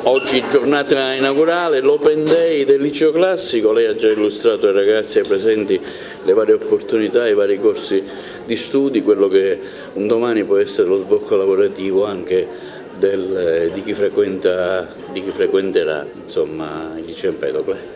Oggi giornata inaugurale, l'Open Day del Liceo Classico. Lei ha già illustrato ai ragazzi e ai presenti le varie opportunità, i vari corsi di studi, quello che un domani può essere lo sbocco lavorativo anche di chi frequenterà insomma, il Liceo Empedocle.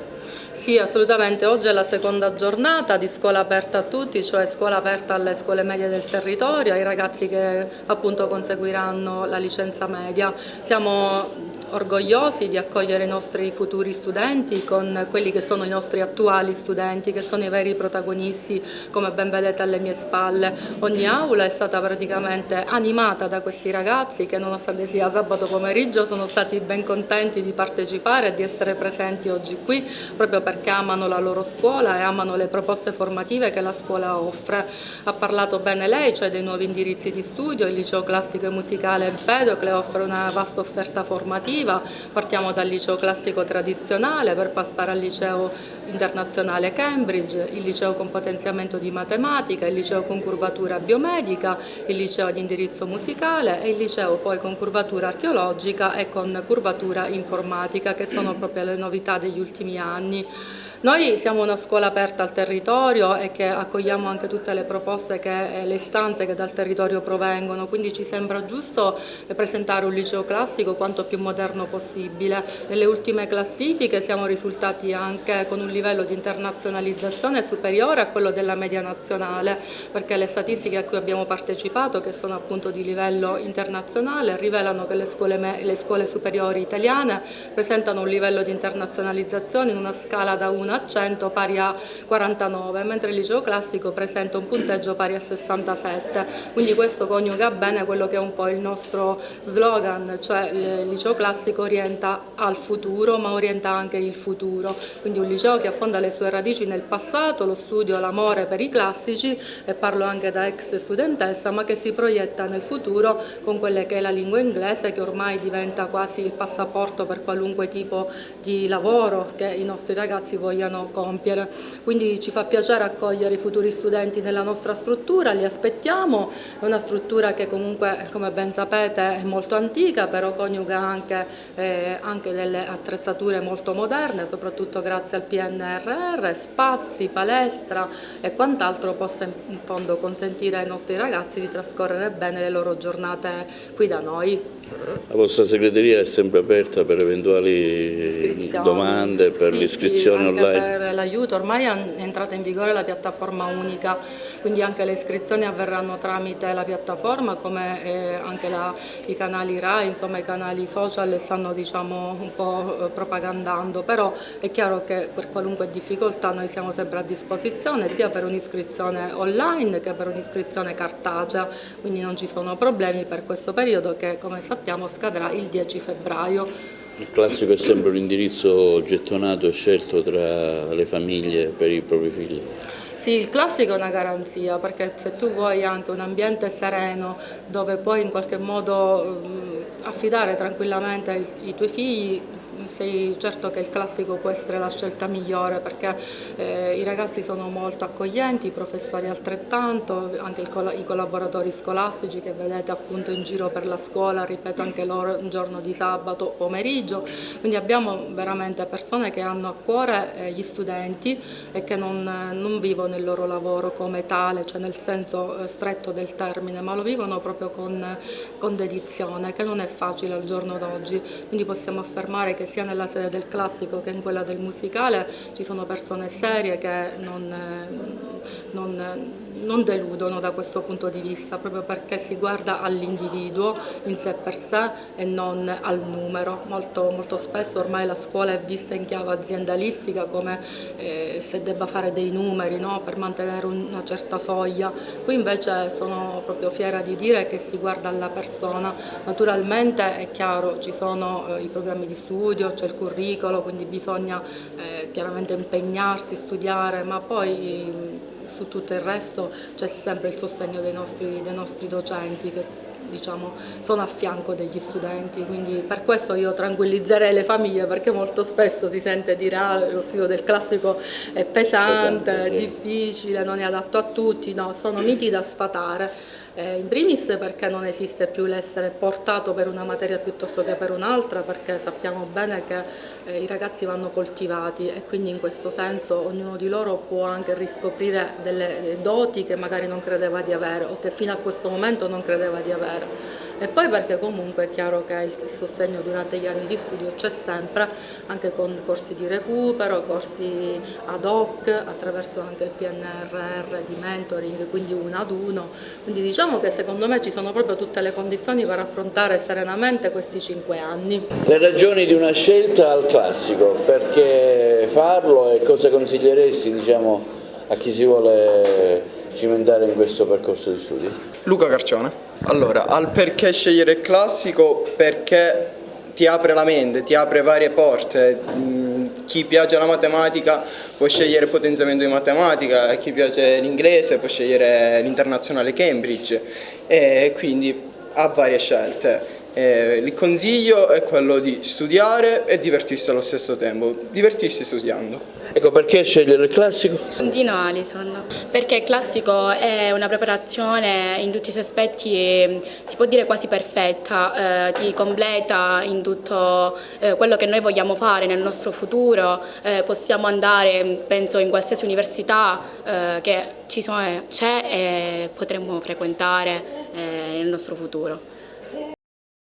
Sì, assolutamente. Oggi è la seconda giornata di scuola aperta a tutti, cioè scuola aperta alle scuole medie del territorio, ai ragazzi che appunto conseguiranno la licenza media. Siamo orgogliosi di accogliere i nostri futuri studenti con quelli che sono i nostri attuali studenti, che sono i veri protagonisti, come ben vedete alle mie spalle. Ogni aula è stata praticamente animata da questi ragazzi che, nonostante sia sabato pomeriggio, sono stati ben contenti di partecipare e di essere presenti oggi qui, proprio perché amano la loro scuola e amano le proposte formative che la scuola offre. Ha parlato bene lei, cioè dei nuovi indirizzi di studio. Il Liceo Classico e Musicale Empedocle offre una vasta offerta formativa. Partiamo dal liceo classico tradizionale per passare al liceo internazionale Cambridge, il liceo con potenziamento di matematica, il liceo con curvatura biomedica, il liceo di indirizzo musicale e il liceo poi con curvatura archeologica e con curvatura informatica, che sono proprio le novità degli ultimi anni. Noi siamo una scuola aperta al territorio e che accogliamo anche tutte le proposte, le istanze che dal territorio provengono, quindi ci sembra giusto presentare un liceo classico quanto più moderno possibile. Nelle ultime classifiche siamo risultati anche con un livello di internazionalizzazione superiore a quello della media nazionale, perché le statistiche a cui abbiamo partecipato, che sono appunto di livello internazionale, rivelano che le scuole superiori italiane presentano un livello di internazionalizzazione in una scala da 1 a 100 pari a 49, mentre il liceo classico presenta un punteggio pari a 67, quindi questo coniuga bene quello che è un po' il nostro slogan, cioè il liceo classico orienta al futuro ma orienta anche il futuro, quindi un liceo che affonda le sue radici nel passato, lo studio, l'amore per i classici, e parlo anche da ex studentessa, ma che si proietta nel futuro con quella che è la lingua inglese, che ormai diventa quasi il passaporto per qualunque tipo di lavoro che i nostri ragazzi vogliono compiere. Quindi ci fa piacere accogliere i futuri studenti nella nostra struttura, li aspettiamo. È una struttura che comunque, come ben sapete, è molto antica, però coniuga anche delle attrezzature molto moderne, soprattutto grazie al PNRR, spazi, palestra e quant'altro possa in fondo consentire ai nostri ragazzi di trascorrere bene le loro giornate qui da noi. La vostra segreteria è sempre aperta per eventuali domande, per l'iscrizione online? Per l'aiuto, ormai è entrata in vigore la piattaforma unica, quindi anche le iscrizioni avverranno tramite la piattaforma, come anche i canali RAI, insomma i canali social stanno un po' propagandando, però è chiaro che per qualunque difficoltà noi siamo sempre a disposizione, sia per un'iscrizione online che per un'iscrizione cartacea, quindi non ci sono problemi per questo periodo che, come sappiamo, scadrà il 10 febbraio. Il classico è sempre un indirizzo gettonato e scelto tra le famiglie per i propri figli? Sì, il classico è una garanzia, perché se tu vuoi anche un ambiente sereno dove puoi in qualche modo affidare tranquillamente i tuoi figli, sei certo che il classico può essere la scelta migliore, perché i ragazzi sono molto accoglienti, i professori altrettanto, anche i collaboratori scolastici che vedete appunto in giro per la scuola, ripeto anche loro un giorno di sabato pomeriggio, quindi abbiamo veramente persone che hanno a cuore gli studenti e che non vivono il loro lavoro come tale, cioè nel senso stretto del termine, ma lo vivono proprio con dedizione, che non è facile al giorno d'oggi, quindi possiamo affermare che sia nella sede del classico che in quella del musicale ci sono persone serie che non deludono da questo punto di vista, proprio perché si guarda all'individuo in sé per sé e non al numero. Molto spesso ormai la scuola è vista in chiave aziendalistica, come se debba fare dei numeri, no? Per mantenere una certa soglia. Qui invece sono proprio fiera di dire che si guarda alla persona. Naturalmente è chiaro, ci sono i programmi di studio, c'è il curriculum, quindi bisogna chiaramente impegnarsi, studiare, ma poi su tutto il resto c'è sempre il sostegno dei nostri docenti che sono a fianco degli studenti, quindi per questo io tranquillizzerei le famiglie, perché molto spesso si sente dire lo studio del classico è pesante, difficile, non è adatto a tutti. No, sono miti da sfatare. In primis perché non esiste più l'essere portato per una materia piuttosto che per un'altra, perché sappiamo bene che i ragazzi vanno coltivati e quindi in questo senso ognuno di loro può anche riscoprire delle doti che magari non credeva di avere o che fino a questo momento non credeva di avere. E poi perché comunque è chiaro che il sostegno durante gli anni di studio c'è sempre, anche con corsi di recupero, corsi ad hoc, attraverso anche il PNRR di mentoring, quindi uno ad uno. Quindi diciamo che secondo me ci sono proprio tutte le condizioni per affrontare serenamente questi 5 anni. Le ragioni di una scelta al classico, perché farlo e cosa consiglieresti, diciamo, a chi si vuole cimentare in questo percorso di studi? Luca Carcione. Allora, al perché scegliere il classico? Perché ti apre la mente, ti apre varie porte. Chi piace la matematica può scegliere il potenziamento di matematica, e chi piace l'inglese può scegliere l'internazionale Cambridge, e quindi ha varie scelte. Il consiglio è quello di studiare e divertirsi allo stesso tempo, divertirsi studiando. Ecco, perché scegliere il classico? Dino Alison, perché il classico è una preparazione in tutti i suoi aspetti, si può dire quasi perfetta, ti completa in tutto quello che noi vogliamo fare nel nostro futuro, possiamo andare, penso, in qualsiasi università che c'è e potremmo frequentare nel nostro futuro.